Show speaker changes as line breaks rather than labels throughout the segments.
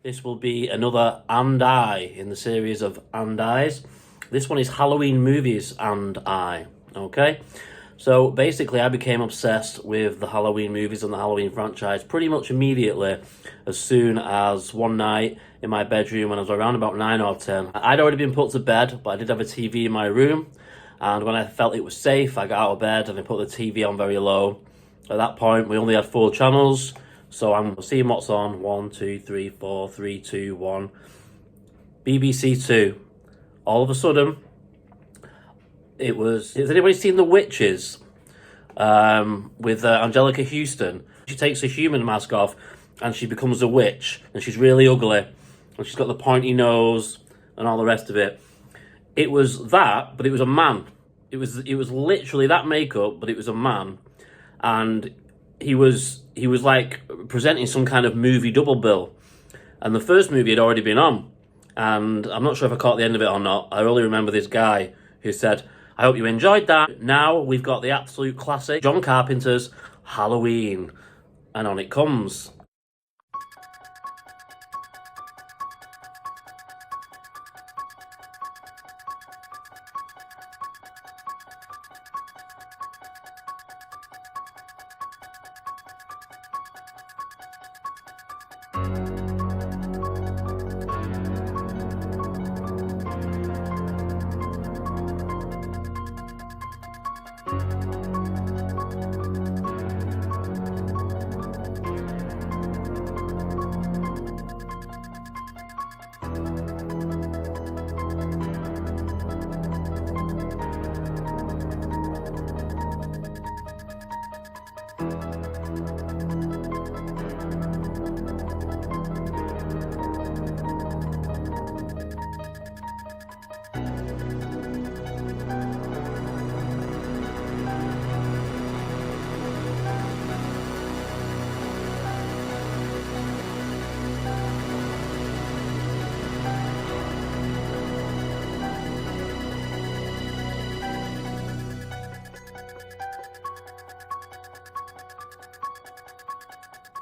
This will be another And I in the series of And I's. This one is Halloween movies and I. Okay? So basically, I became obsessed with the Halloween movies and the Halloween franchise pretty much immediately, as soon as one night in my bedroom when I was around about 9 or 10. I'd already been put to bed, but I did have a TV in my room. And when I felt it was safe, I got out of bed and I put the TV on very low. At that point, we only had 4 channels. So I'm seeing what's on. 1, 2, 3, 4, 3, 2, 1. BBC 2. All of a sudden, it was... Has anybody seen The Witches? With Angelica Houston. She takes a human mask off and she becomes a witch. And she's really ugly. And she's got the pointy nose and all the rest of it. It was that, but it was a man. It was literally that makeup, but it was a man. And he was like presenting some kind of movie double bill. And the first movie had already been on. And I'm not sure if I caught the end of it or not. I only remember this guy who said, "I hope you enjoyed that. Now we've got the absolute classic, John Carpenter's Halloween." And on it comes.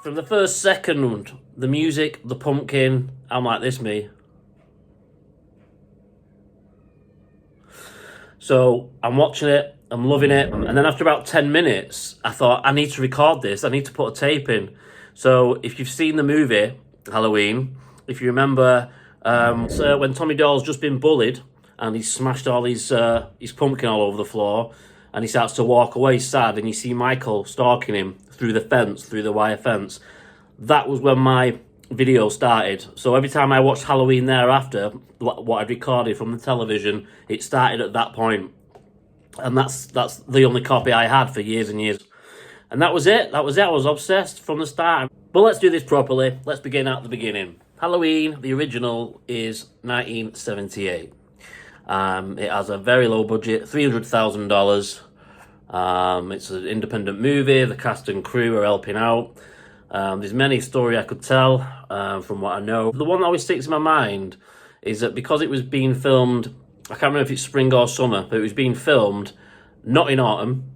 From the first second, the music, the pumpkin, I'm like this, me. So I'm watching it, I'm loving it, and then after about 10 minutes, I thought, I need to record this, I need to put a tape in. So if you've seen the movie, Halloween, if you remember, so when Tommy Doyle's just been bullied, and he's smashed all his pumpkin all over the floor, and he starts to walk away sad, and you see Michael stalking him through the fence, through the wire fence. That was when my video started. So every time I watched Halloween thereafter, what I'd recorded from the television, it started at that point. And that's the only copy I had for years and years. And that was it. I was obsessed from the start. But let's do this properly. Let's begin at the beginning. Halloween, the original, is 1978. It has a very low budget, $300,000. It's an independent movie. The cast and crew are helping out. There's many story I could tell from what I know. The one that always sticks in my mind is that because it was being filmed, I can't remember if it's spring or summer, but it was being filmed not in autumn,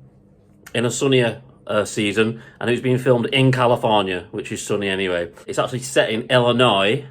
in a sunnier season, and it was being filmed in California, which is sunny anyway. It's actually set in Illinois,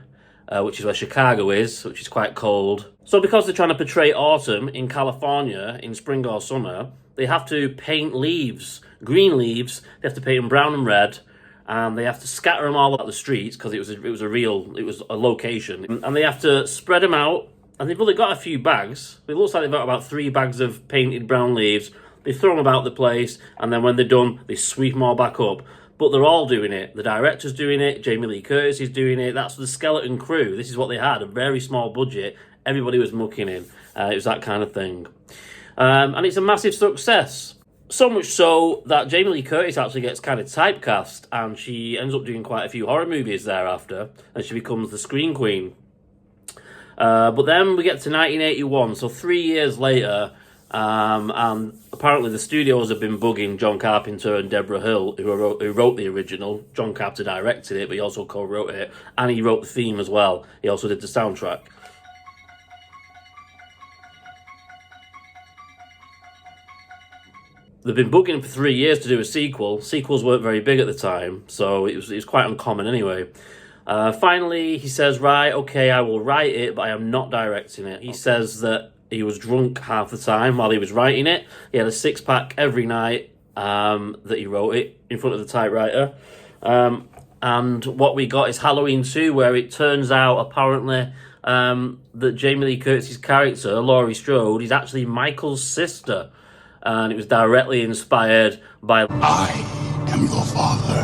which is where Chicago is, which is quite cold. So because they're trying to portray autumn in California in spring or summer, they have to paint leaves, green leaves. They have to paint them brown and red, and they have to scatter them all out the streets because it was a location, and they have to spread them out. And they've only got a few bags. It looks like they've got about 3 bags of painted brown leaves. They throw them about the place, and then when they're done, they sweep them all back up. But they're all doing it. The director's doing it. Jamie Lee Curtis is doing it. That's the skeleton crew. This is what they had, a very small budget. Everybody was mucking in. It was that kind of thing. And it's a massive success. So much so that Jamie Lee Curtis actually gets kind of typecast, and she ends up doing quite a few horror movies thereafter, and she becomes the Scream Queen. But then we get to 1981, so 3 years later, and apparently the studios have been bugging John Carpenter and Deborah Hill, who wrote the original. John Carpenter directed it, but he also co-wrote it, and he wrote the theme as well. He also did the soundtrack. They've been bugging for 3 years to do a sequel. Sequels weren't very big at the time, so it was quite uncommon anyway. Finally, he says, right, okay, I will write it, but I am not directing it. He says that he was drunk half the time while he was writing it. He had a six-pack every night that he wrote it in front of the typewriter. And what we got is Halloween 2, where it turns out, apparently, that Jamie Lee Curtis's character, Laurie Strode, is actually Michael's sister. And it was directly inspired by...
I am your father.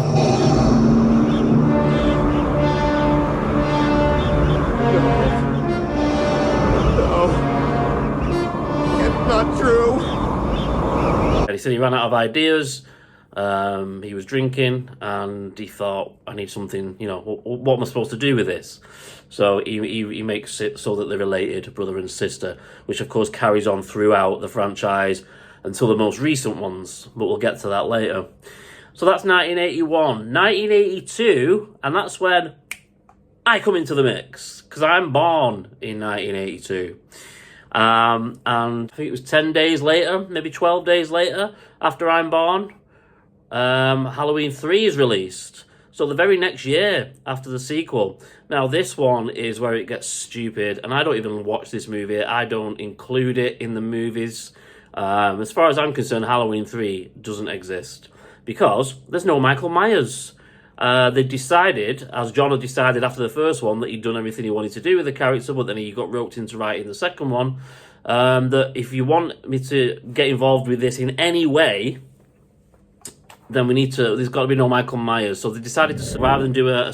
No. It's not true.
And he said he ran out of ideas. He was drinking, and he thought, I need something, you know, what am I supposed to do with this? So he makes it so that they're related, brother and sister, which of course carries on throughout the franchise until the most recent ones, but we'll get to that later. So that's 1981. 1982, and that's when I come into the mix, because I'm born in 1982. And I think it was 10 days later, maybe 12 days later, after I'm born, Halloween 3 is released. So the very next year after the sequel. Now this one is where it gets stupid, and I don't even watch this movie. I don't include it in the movies. As far as I'm concerned, Halloween 3 doesn't exist because there's no Michael Myers. They decided, as John had decided after the first one, that he'd done everything he wanted to do with the character, but then he got roped into writing the second one, that if you want me to get involved with this in any way, then there's got to be no Michael Myers. So they decided to, rather than do a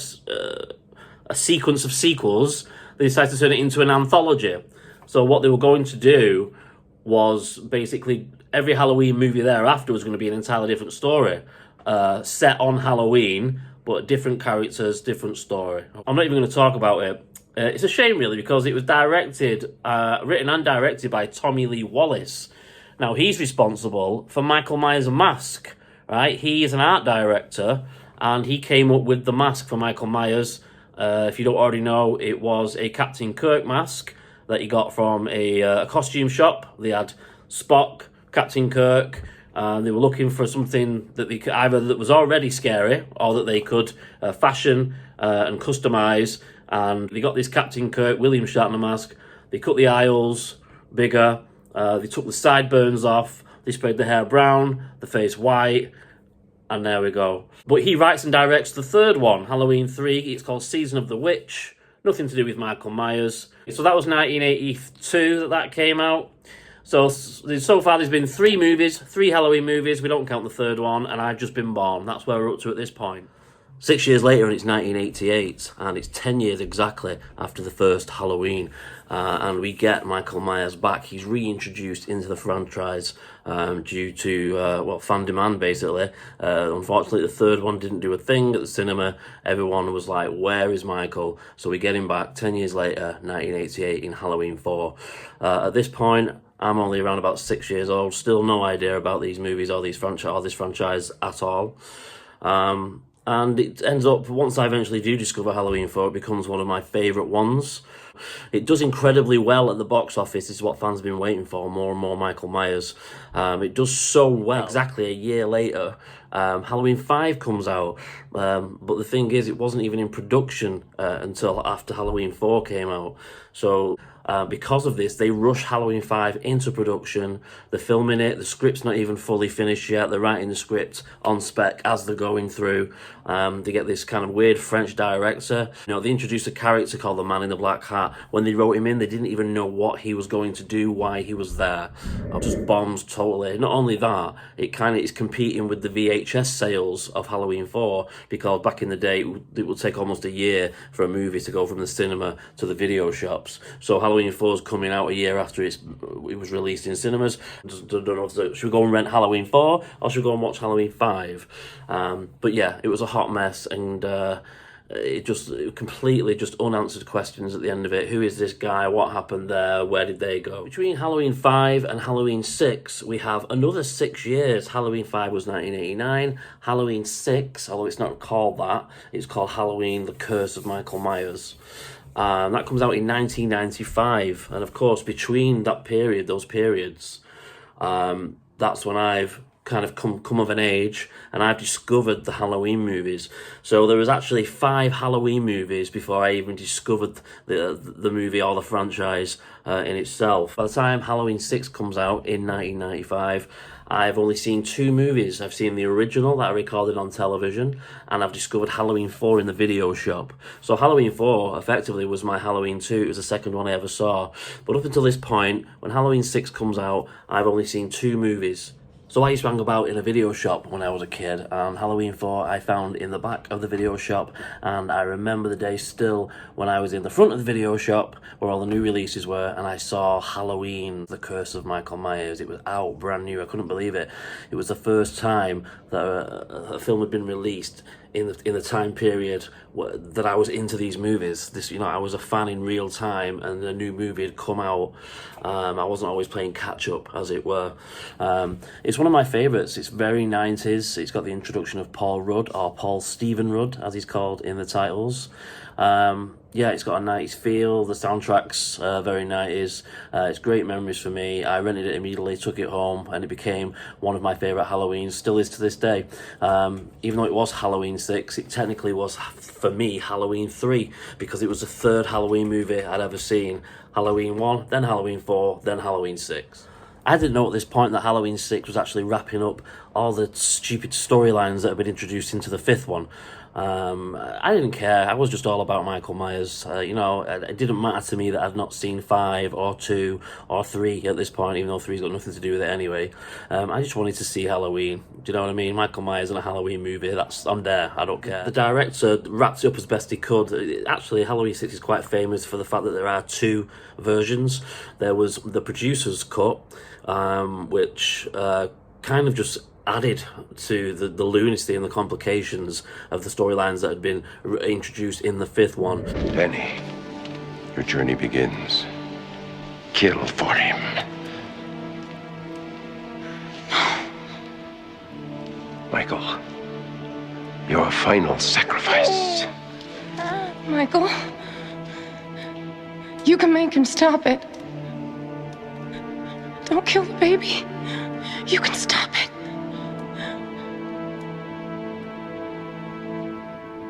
sequence of sequels, they decided to turn it into an anthology. So what they were going to do was basically every Halloween movie thereafter was going to be an entirely different story, set on Halloween, but different characters, different story. I'm not even going to talk about it. It's a shame, really, because it was written and directed by Tommy Lee Wallace. Now, he's responsible for Michael Myers' mask, right? He is an art director, and he came up with the mask for Michael Myers. If you don't already know, it was a Captain Kirk mask that he got from a costume shop. They had Spock, Captain Kirk, and they were looking for something that they could, either that was already scary or that they could fashion and customize. And they got this Captain Kirk William Shatner mask. They cut the aisles bigger. They took the sideburns off. They sprayed the hair brown, the face white, and there we go. But he writes and directs the third one, Halloween 3. It's called Season of the Witch. Nothing to do with Michael Myers. So that was 1982 that came out. So far there's been 3 movies, 3 Halloween movies. We don't count the third one, and I've just been born. That's where we're up to at this point. 6 years later, and it's 1988, and it's 10 years exactly after the first Halloween, and we get Michael Myers back. He's reintroduced into the franchise due to, fan demand, basically. Unfortunately, the third one didn't do a thing at the cinema. Everyone was like, where is Michael? So we get him back 10 years later, 1988, in Halloween 4. At this point, I'm only around about 6 years old, still no idea about these movies or this franchise at all. And it ends up, once I eventually do discover Halloween 4, it becomes one of my favourite ones. It does incredibly well at the box office. This is what fans have been waiting for, more and more Michael Myers. It does so well. Exactly a year later, Halloween 5 comes out. But the thing is, it wasn't even in production until after Halloween 4 came out. So because of this, they rush Halloween 5 into production. They're filming it. The script's not even fully finished yet. They're writing the script on spec as they're going through. They get this kind of weird French director. They introduced a character called the Man in the Black Hat. When they wrote him in, they didn't even know what he was going to do, why he was there. Just bombs totally. Not only that, it kind of is competing with the VHS sales of Halloween 4, because back in the day, it would take almost a year for a movie to go from the cinema to the video shops. So Halloween 4 is coming out a year after it was released in cinemas. Don't know, should we go and rent Halloween 4 or should we go and watch Halloween 5? But yeah, it was a hot mess, and it completely unanswered questions at the end of it. Who is this guy? What happened there? Where did they go? Between Halloween 5 and Halloween 6, we have another 6 years. Halloween 5 was 1989. Halloween 6, although it's not called that, it's called Halloween: The Curse of Michael Myers. That comes out in 1995, and of course between those periods, that's when I've kind of come of an age, and I've discovered the Halloween movies. So there was actually 5 Halloween movies before I even discovered the movie or the franchise in itself. By the time Halloween 6 comes out in 1995, I've only seen 2 movies. I've seen the original that I recorded on television, and I've discovered Halloween 4 in the video shop. So Halloween 4 effectively was my Halloween 2. It was the second one I ever saw. But up until this point, when Halloween 6 comes out, I've only seen 2 movies. So I used to hang about in a video shop when I was a kid, and Halloween 4 I found in the back of the video shop, and I remember the day still when I was in the front of the video shop where all the new releases were, and I saw Halloween, The Curse of Michael Myers. It was out, brand new. I couldn't believe it. It was the first time that a film had been released in the time period that I was into these movies. This, I was a fan in real time, and a new movie had come out. I wasn't always playing catch up, as it were. It's one of my favourites. It's very 90s. It's got the introduction of Paul Rudd, or Paul Stephen Rudd, as he's called in the titles. Yeah, it's got a 90s feel. The soundtrack's very 90s. It's great memories for me. I rented it immediately, took it home, and it became one of my favourite Halloweens, still is to this day. Even though it was Halloween 6, it technically was, for me, Halloween 3, because it was the 3rd Halloween movie I'd ever seen. Halloween 1, then Halloween 4, then Halloween 6. I didn't know at this point that Halloween 6 was actually wrapping up all the stupid storylines that had been introduced into the 5th one. I didn't care. I was just all about Michael Myers. It didn't matter to me that I'd not seen 5 or 2 or 3 at this point, even though 3's got nothing to do with it anyway. I just wanted to see Halloween. Do you know what I mean? Michael Myers in a Halloween movie, I'm there. I don't care. The director wrapped it up as best he could. Actually, Halloween 6 is quite famous for the fact that there are 2 versions. There was the producer's cut, which kind of just added to the lunacy and the complications of the storylines that had been introduced in the 5th one.
Penny, your journey begins. Kill for him. Michael, your final sacrifice.
Michael, you can make him stop it. Don't kill the baby. You can stop it.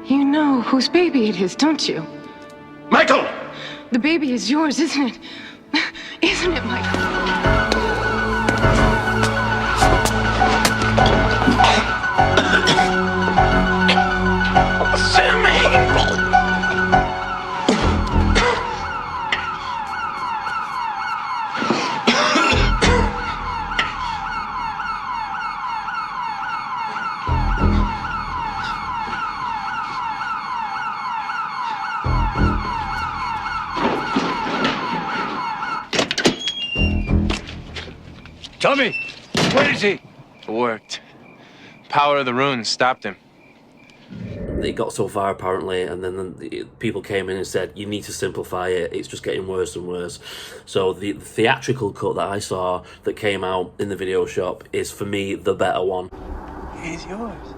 You know whose baby it is, don't you?
Michael!
The baby is yours, isn't it? Isn't it, Michael?
Tommy! Where is he?
It worked. Power of the runes stopped him.
It got so far apparently, and then the people came in and said, you need to simplify it, it's just getting worse and worse. So the theatrical cut that I saw that came out in the video shop is, for me, the better one.
He's yours.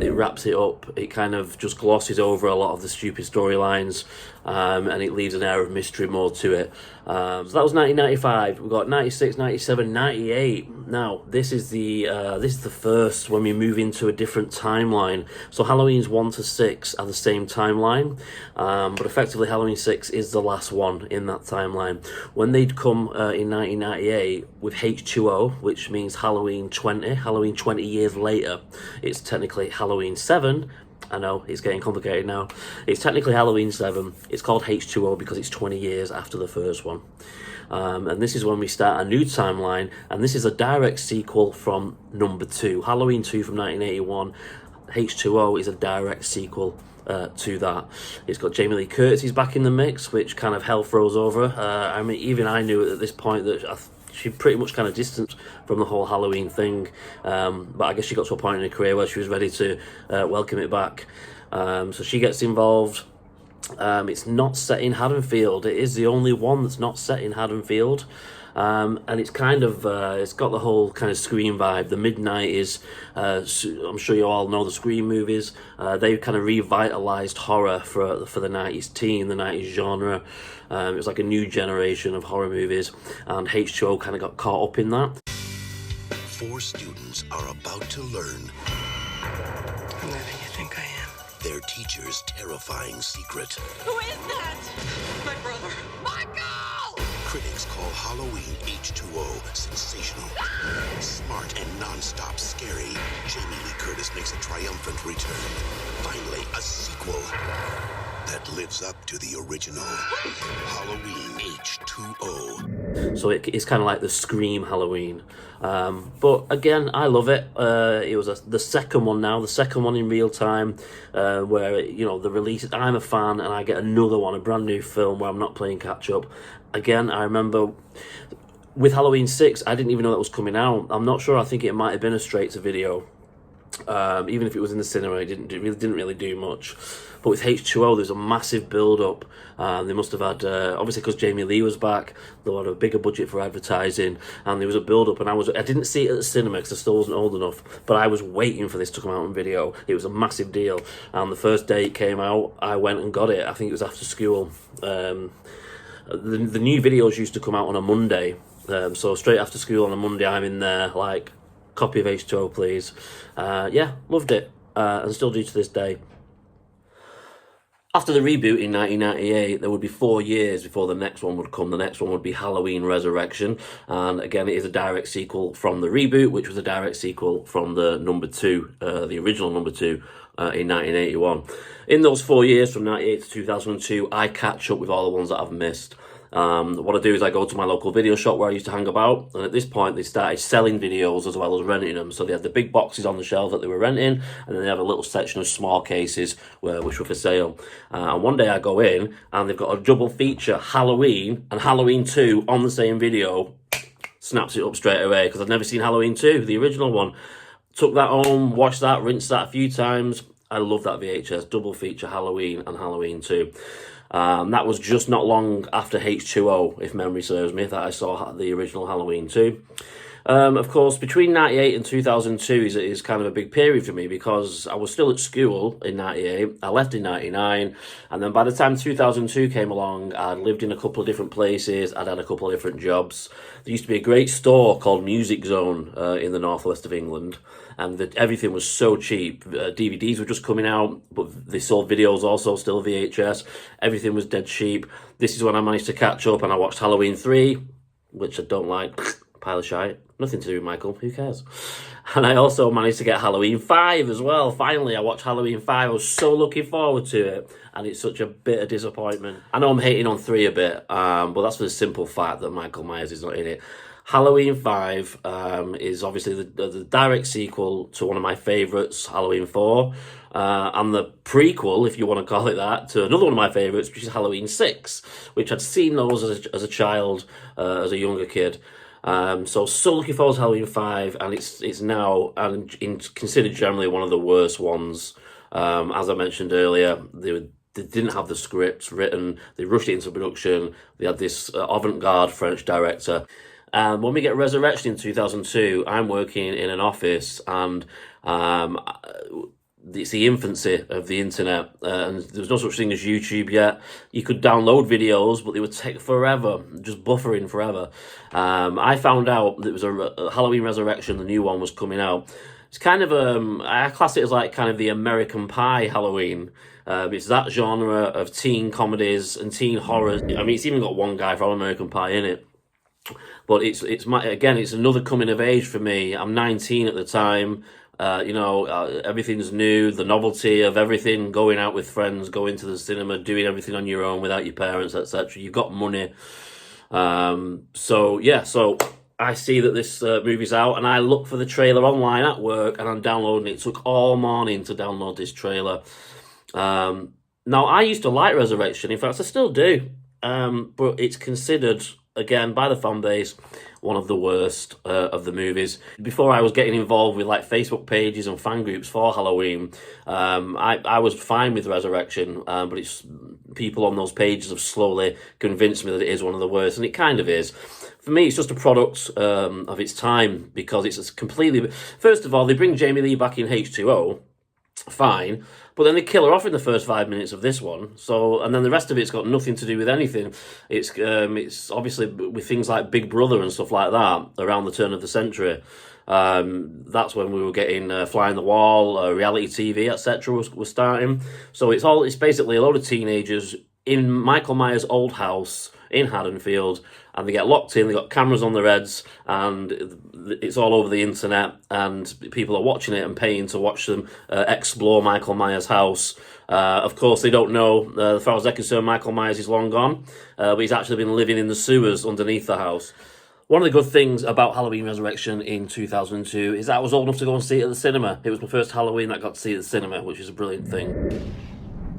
it wraps it up. It kind of just glosses over a lot of the stupid storylines, and it leaves an air of mystery more to it. So that was 1995. We've got 96, 97, 98. Now, this is the first when we move into a different timeline. So Halloween's 1 to 6 are the same timeline, but effectively Halloween 6 is the last one in that timeline. When they'd come in 1998 with H2O, which means Halloween 20 years later, it's technically Halloween 7. I know, it's getting complicated now. It's technically Halloween 7. It's called H2O because it's 20 years after the first one. And this is when we start a new timeline, and this is a direct sequel from number 2. Halloween 2 from 1981. H2O is a direct sequel to that. It's got Jamie Lee Curtis back in the mix, which kind of hell froze over. I mean, even I knew at this point that she pretty much kind of distanced from the whole Halloween thing, but I guess she got to a point in her career where she was ready to welcome it back. So she gets involved. It's not set in Haddonfield. It is the only one that's not set in Haddonfield. And it's kind of, it's got the whole kind of Scream vibe, the mid-90s. I'm sure you all know the Scream movies. They kind of revitalised horror for the 90s teen, the 90s genre. It was like a new generation of horror movies, and H2O kind of got caught up in that.
4 students are about to learn
I'm who you think I am.
their teacher's terrifying secret.
Who is that? My brother. Michael!
Critics call Halloween H2O sensational. Smart and non-stop scary, Jamie Lee Curtis makes a triumphant return. Finally, a sequel that lives up to the original. Halloween H2O.
So it's kind of like the Scream Halloween. But again, I love it. It was the second one now, the second one in real time, where, you know, the release, I'm a fan and I get another one, a brand new film where I'm not playing catch up. Again, I remember with Halloween 6, I didn't even know that was coming out. I'm not sure, I think it might have been a straight to video. Even if it was in the cinema, it didn't really do much. But with H2O, there's a massive build-up. They must have had, obviously because Jamie Lee was back, they had a bigger budget for advertising, and there was a build-up, and I didn't see it at the cinema because I still wasn't old enough, but I was waiting for this to come out on video. It was a massive deal, and the first day it came out, I went and got it. I think it was after school. The new videos used to come out on a Monday, so straight after school on a Monday, I'm in there, like, copy of H2O, please. Yeah, loved it, and still do to this day. After the reboot in 1998, there would be 4 years before the next one would come. The next one would be Halloween Resurrection, and again, it is a direct sequel from the reboot, which was a direct sequel from the number 2, the original number 2, in 1981. In those 4 years, from 98 to 2002, I catch up with all the ones that I've missed. What I do is I go to my local video shop where I used to hang about, and at this point they started selling videos as well as renting them. So they had the big boxes on the shelves that they were renting, and then they have a little section of small cases which were for sale. And one day I go in and they've got a double feature, Halloween and Halloween 2 on the same video. Snaps it up straight away because I'd never seen Halloween 2, the original one. Took that home, watched that, rinsed that a few times. I love that VHS, double feature Halloween and Halloween 2. That was just not long after H2O, if memory serves me, that I saw the original Halloween 2. Of course, between 98 and 2002 is kind of a big period for me because I was still at school in 98, I left in 99, and then by the time 2002 came along, I'd lived in a couple of different places, I'd had a couple of different jobs. There used to be a great store called Music Zone in the northwest of England, and everything was so cheap. DVDs were just coming out, but they sold videos also, still VHS. Everything was dead cheap. This is when I managed to catch up, and I watched Halloween 3, which I don't like. Pile of shite. Nothing to do with Michael, who cares? And I also managed to get Halloween 5 as well. Finally, I watched Halloween 5. I was so looking forward to it, and it's such a bitter disappointment. I know I'm hating on 3 a bit, but that's for the simple fact that Michael Myers is not in it. Halloween 5 is obviously the direct sequel to one of my favourites, Halloween 4, and the prequel, if you want to call it that, to another one of my favourites, which is Halloween 6, which I'd seen those as a child, as a younger kid. So looking forward to Halloween 5, and it's now considered generally one of the worst ones. As I mentioned earlier, they didn't have the scripts written, they rushed it into production, they had this avant-garde French director. When we get Resurrection in 2002, I'm working in an office, and it's the infancy of the internet, and there was no such thing as YouTube yet. You could download videos, but they would take forever, just buffering forever. I found out that it was a Halloween Resurrection, the new one was coming out. It's kind of I class it as like kind of the American Pie Halloween. It's that genre of teen comedies and teen horrors. I mean, it's even got one guy from American Pie in it. But it's another coming of age for me. I'm 19 at the time. Everything's new, the novelty of everything, going out with friends, going to the cinema, doing everything on your own without your parents, etc. You've got money. So I see that this movie's out, and I look for the trailer online at work, and I'm downloading it. It took all morning to download this trailer. Now, I used to like Resurrection. In fact, I still do. But it's considered, again, by the fan base, one of the worst of the movies. Before I was getting involved with like Facebook pages and fan groups for Halloween, I was fine with Resurrection, but it's people on those pages have slowly convinced me that it is one of the worst, and it kind of is. For me, it's just a product of its time, because it's completely... First of all, they bring Jamie Lee back in H2O, fine, but then they kill her off in the first 5 minutes of this one. So, and then the rest of it's got nothing to do with anything. It's obviously with things like Big Brother and stuff like that around the turn of the century. That's when we were getting Fly on the Wall, reality TV, etc. was starting. So it's basically a load of teenagers in Michael Myers' old house in Haddonfield, and they get locked in, they got cameras on their heads, and it's all over the internet, and people are watching it and paying to watch them explore Michael Myers' house. Of course, they don't know, as far as they're concerned, Michael Myers is long gone, but he's actually been living in the sewers underneath the house. One of the good things about Halloween Resurrection in 2002 is that I was old enough to go and see it at the cinema. It was my first Halloween that I got to see it at the cinema, which is a brilliant thing.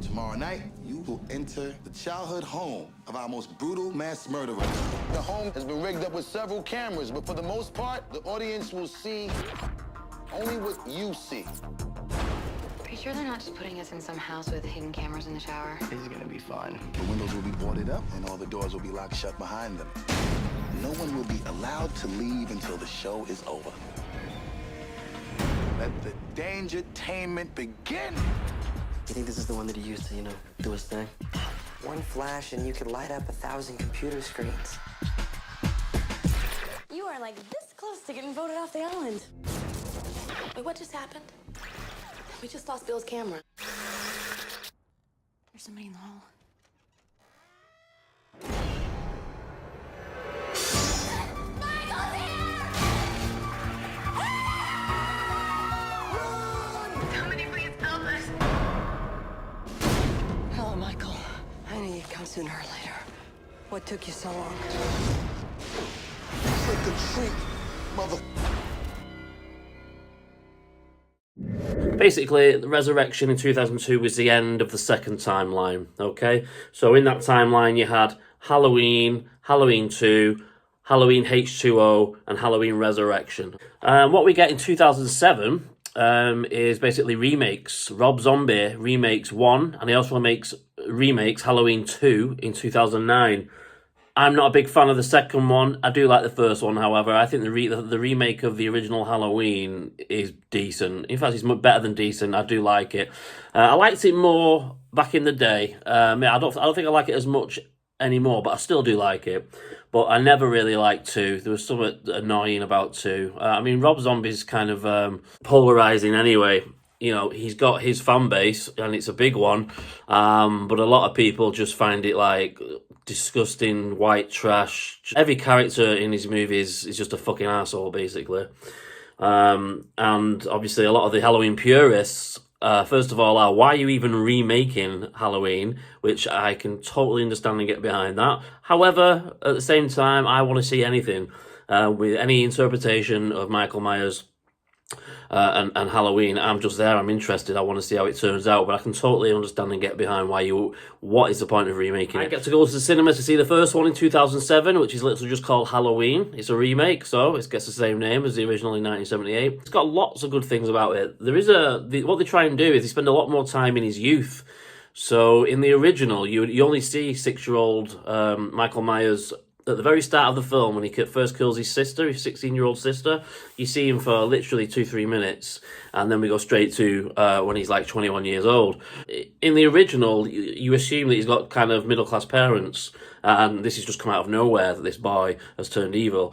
Tomorrow night, you will enter the childhood home of our most brutal mass murderer. The home has been rigged up with several cameras, but for the most part, the audience will see only what you see.
Are you sure they're not just putting us in some house with hidden cameras in the shower?
It's gonna be fine. The windows will be boarded up, and all the doors will be locked shut behind them. No one will be allowed to leave until the show is over. Let the dangertainment begin.
You think this is the one that he used to, do his thing? One flash and you could light up 1,000 computer screens.
You are like this close to getting voted off the island. Wait, what just happened? We just lost Bill's camera. There's somebody in the hall.
I knew you'd come sooner or later. What took you so long?
Trick or treat, mother.
Basically, the Resurrection in 2002 was the end of the second timeline, okay? So in that timeline, you had Halloween, Halloween 2, Halloween H2O, and Halloween Resurrection. What we get in 2007 is basically remakes. Rob Zombie remakes 1, and he also remakes Halloween 2 in 2009. I'm not a big fan of the second one. I do like the first one, however. I think the remake of the original Halloween is decent. In fact, it's much better than decent. I do like it. I liked it more back in the day. I don't think I like it as much anymore, but I still do like it. But I never really liked 2. There was something annoying about 2. Rob Zombie's kind of polarising anyway. He's got his fan base, and it's a big one. But a lot of people just find it like disgusting white trash. Every character in his movies is just a fucking asshole, basically. And obviously a lot of the Halloween purists, first of all, are, why are you even remaking Halloween? Which I can totally understand and get behind that. However, at the same time, I want to see anything with any interpretation of Michael Myers and Halloween. I'm just there, I'm interested, I want to see how it turns out, but I can totally understand and get behind what is the point of remaking it. I get to go to the cinema to see the first one in 2007, which is literally just called Halloween. It's a remake, so it gets the same name as the original in 1978. It's got lots of good things about it. What they try and do is they spend a lot more time in his youth. So in the original, you only see 6-year-old Michael Myers At the very start of the film, when he first kills his sister, his 16-year-old sister, you see him for literally 2-3 minutes, and then we go straight to when he's like 21 years old. In the original, you assume that he's got kind of middle-class parents, and this has just come out of nowhere that this boy has turned evil.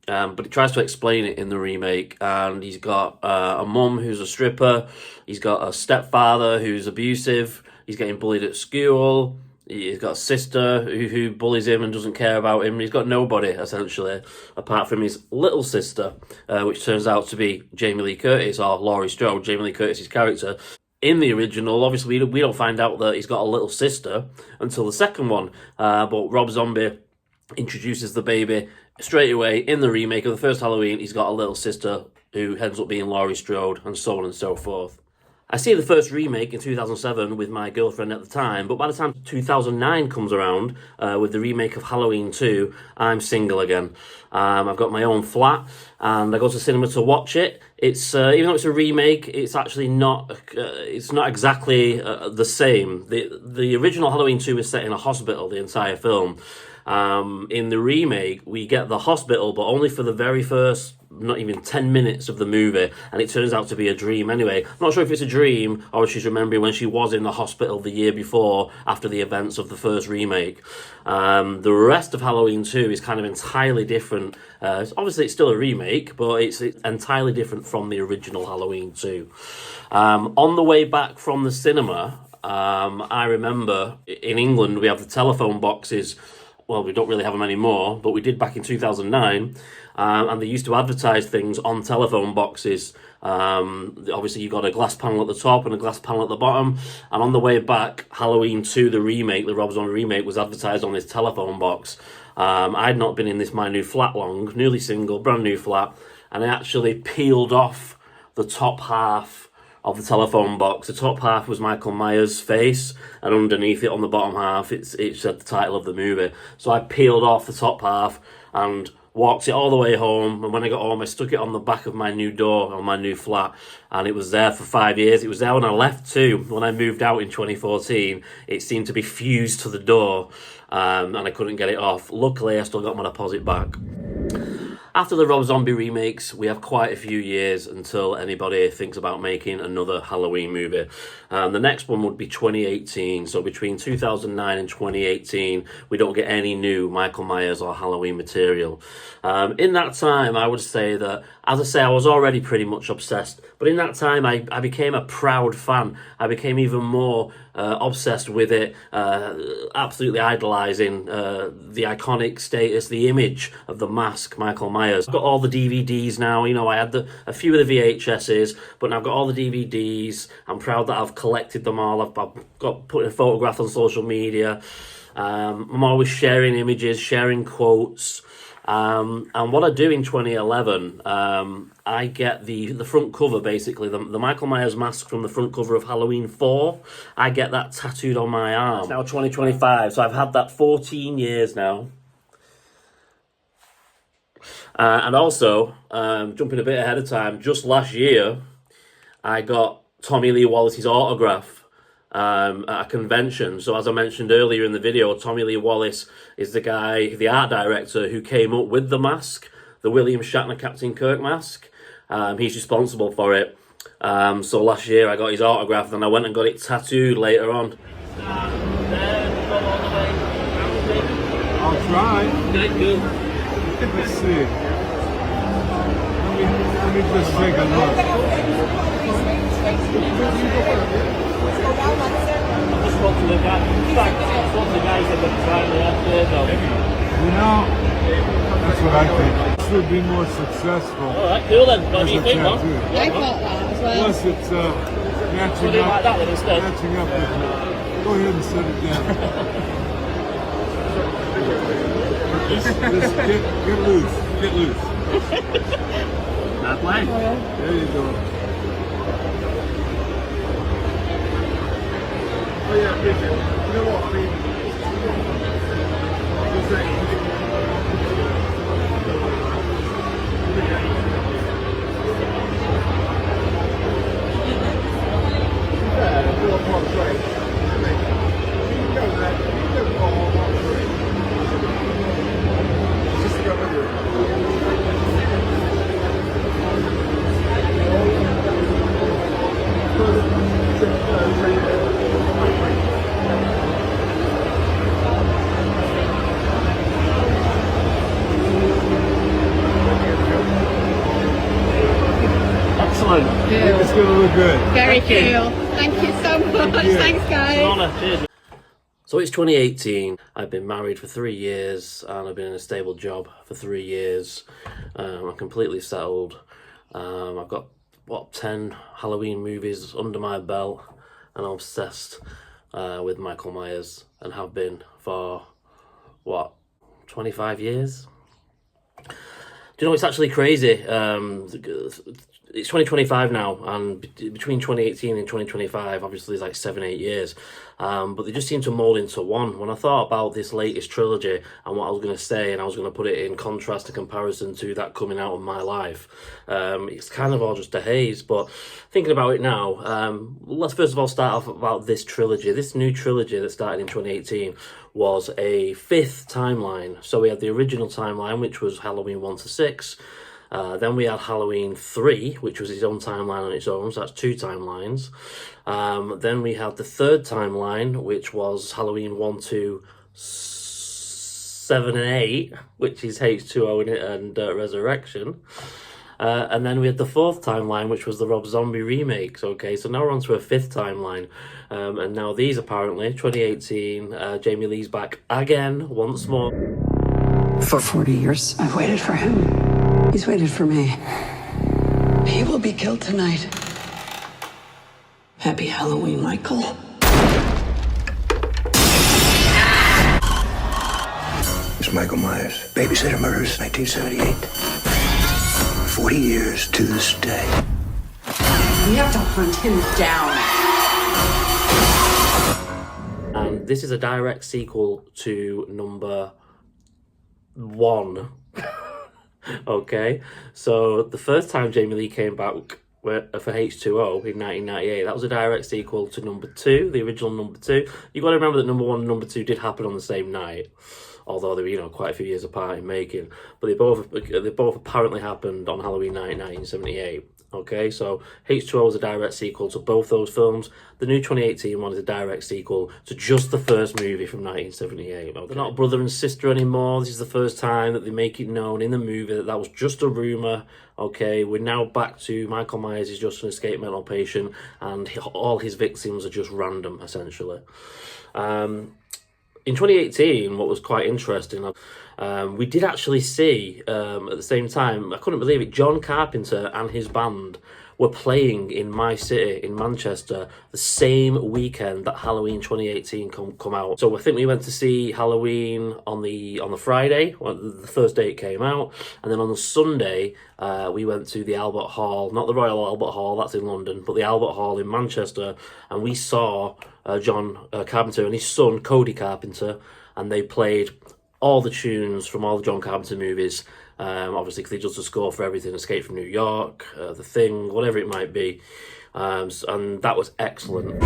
But he tries to explain it in the remake, and he's got a mum who's a stripper, he's got a stepfather who's abusive, he's getting bullied at school, he's got a sister who bullies him and doesn't care about him. He's got nobody, essentially, apart from his little sister, which turns out to be Jamie Lee Curtis, or Laurie Strode, Jamie Lee Curtis's character. In the original, obviously, we don't find out that he's got a little sister until the second one, but Rob Zombie introduces the baby straight away. In the remake of the first Halloween, he's got a little sister who ends up being Laurie Strode, and so on and so forth. I see the first remake in 2007 with my girlfriend at the time, but by the time 2009 comes around, with the remake of Halloween 2, I'm single again. I've got my own flat, and I go to cinema to watch it. It's even though it's a remake, it's actually not. It's not exactly the same. The original Halloween 2 is set in a hospital, the entire film. In the remake, we get the hospital, but only for the very first, not even 10 minutes of the movie, and it turns out to be a dream anyway. I'm not sure if it's a dream or if she's remembering when she was in the hospital the year before, after the events of the first remake. The rest of Halloween 2 is kind of entirely different. Obviously, it's still a remake, but it's entirely different from the original Halloween 2. On the way back from the cinema, I remember in England we have the telephone boxes. Well, we don't really have them anymore, but we did back in 2009, and they used to advertise things on telephone boxes. Obviously, you got a glass panel at the top and a glass panel at the bottom, and on the way back, Halloween 2, the remake, the Rob Zombie remake, was advertised on this telephone box. I'd not been in my new flat long, newly single, brand new flat, and I actually peeled off the top half of the telephone box. The top half was Michael Myers' face, and underneath it on the bottom half, it said the title of the movie. So I peeled off the top half and walked it all the way home, and when I got home I stuck it on the back of my new door on my new flat, and it was there for 5 years. It was there when I left too. When I moved out in 2014, it seemed to be fused to the door, and I couldn't get it off. Luckily, I still got my deposit back. After the Rob Zombie remakes, we have quite a few years until anybody thinks about making another Halloween movie. The next one would be 2018, so between 2009 and 2018, we don't get any new Michael Myers or Halloween material. In that time, I would say that, as I say, I was already pretty much obsessed, but in that time, I became a proud fan. I became even more obsessed with it, absolutely idolising the iconic status, the image of the mask, Michael Myers. I've got all the DVDs now. You know, I had a few of the VHSs, but now I've got all the DVDs. I'm proud that I've collected them all. I've got put a photograph on social media. I'm always sharing images, sharing quotes. And what I do in 2011, I get the front cover, basically, the Michael Myers mask from the front cover of Halloween 4. I get that tattooed on my arm. It's now 2025, so I've had that 14 years now. And also, jumping a bit ahead of time, just last year, I got Tommy Lee Wallace's autograph at a convention. So as I mentioned earlier in the video, Tommy Lee Wallace is the guy, the art director who came up with the mask, the William Shatner Captain Kirk mask. He's responsible for it. So last year I got his autograph, and I went and got it tattooed later on.
I'll try.
Thank you.
Let's see. Let me just take a look.
I just spoke to the guy. In fact, I spoke to the guy who said they're trying to have
You know, that's what I think. This would be more successful.
Alright, cool then. What do you think, man?
I thought that as well. Plus it's matching up,
like that one instead.
Matching up with it. Go ahead and set it down. Just get loose. Get loose.
Not playing.
There you go. Oh yeah, you know what, I mean,
Excellent.
Yeah. It's gonna look good.
Very cool. Thank you so much. Thanks, guys.
Cheers. So it's 2018. I've been married for 3 years and I've been in a stable job for 3 years. I'm completely settled. I've got, 10 Halloween movies under my belt, and I'm obsessed with Michael Myers and have been for, 25 years? Do you know, it's actually crazy. It's 2025 now, and between 2018 and 2025, obviously, there's like 7-8 years. But they just seem to mold into one. When I thought about this latest trilogy and what I was going to say, and I was going to put it in contrast and comparison to that coming out of my life, it's kind of all just a haze. But thinking about it now, let's first of all start off about this trilogy. This new trilogy that started in 2018 was a 5th timeline. So we had the original timeline, which was Halloween 1 to 6. Then we had Halloween 3, which was its own timeline on its own, so that's 2 timelines. Then we had the 3rd timeline, which was Halloween 1 to 7 and 8, which is H2O and Resurrection. And then we had the 4th timeline, which was the Rob Zombie remakes. Okay, so now we're on to a 5th timeline. And now these, apparently, 2018, Jamie Lee's back again, once more.
For 40 years, I've waited for him. He's waited for me. He will be killed tonight. Happy Halloween, Michael.
It's Michael Myers. Babysitter murders, 1978. 40 years to this day.
We have to hunt him down.
And this is a direct sequel to number 1. Okay, so the first time Jamie Lee came back for H2O in 1998, that was a direct sequel to number 2, the original number 2. You've got to remember that number 1 and number 2 did happen on the same night, although they were, quite a few years apart in making. But they both apparently happened on Halloween night in 1978. Okay, so H2O is a direct sequel to both those films. The new 2018 one is a direct sequel to just the first movie from 1978. Okay? They're not brother and sister anymore. This is the first time that they make it known in the movie that that was just a rumour. Okay, we're now back to Michael Myers is just an escaped mental patient, and all his victims are just random, essentially. In 2018, what was quite interesting, we did actually see, at the same time, I couldn't believe it, John Carpenter and his band were playing in my city, in Manchester, the same weekend that Halloween 2018 come out. So I think we went to see Halloween on the Friday, the Thursday it came out, and then on the Sunday, we went to the Albert Hall, not the Royal Albert Hall, that's in London, but the Albert Hall in Manchester, and we saw John Carpenter and his son, Cody Carpenter, and they played all the tunes from all the John Carpenter movies. Obviously, because he does the score for everything, Escape from New York, The Thing, whatever it might be. And that was excellent.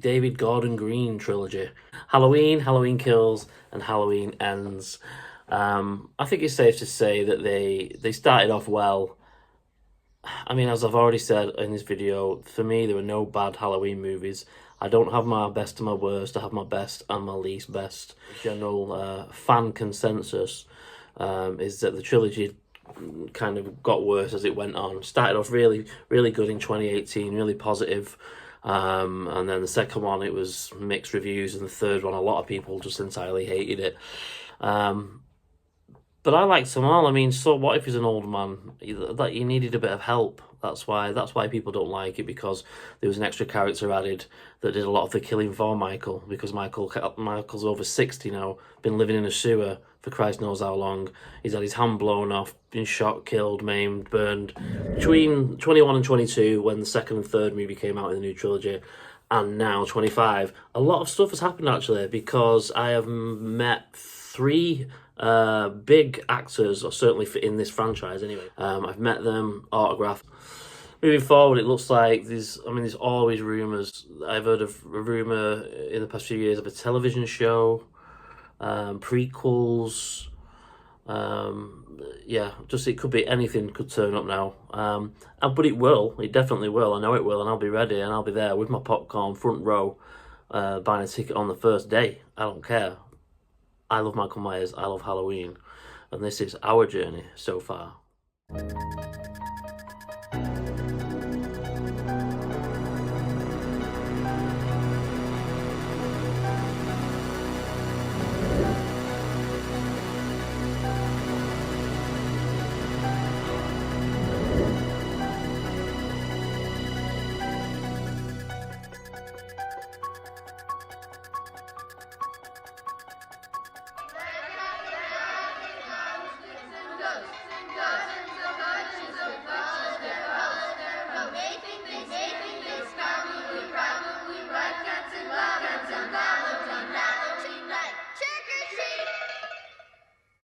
David Gordon Green trilogy. Halloween, Halloween Kills, and Halloween Ends. I think it's safe to say that they started off well. I mean, as I've already said in this video, for me, there were no bad Halloween movies. I don't have my best and my worst. I have my best and my least best. General fan consensus is that the trilogy kind of got worse as it went on. Started off really, really good in 2018, really positive. And then the second one, it was mixed reviews. And the third one, a lot of people just entirely hated it. But I liked them all. I mean, so what if he's an old man? That he needed a bit of help. That's why people don't like it, because there was an extra character added that did a lot of the killing for Michael, because Michael's over 60 now, been living in a sewer for Christ knows how long. He's had his hand blown off, been shot, killed, maimed, burned. Between 21 and 22, when the second and third movie came out in the new trilogy, and now 25, a lot of stuff has happened actually, because I have met 3 big actors, or certainly in this franchise anyway. I've met them, autographed. Moving forward, it looks like there's always rumours. I've heard of a rumour in the past few years of a television show, prequels. Yeah, just it could be anything could turn up now. But it will. It definitely will. I know it will, and I'll be ready, and I'll be there with my popcorn, front row, buying a ticket on the first day. I don't care. I love Michael Myers, I love Halloween, and this is our journey so far.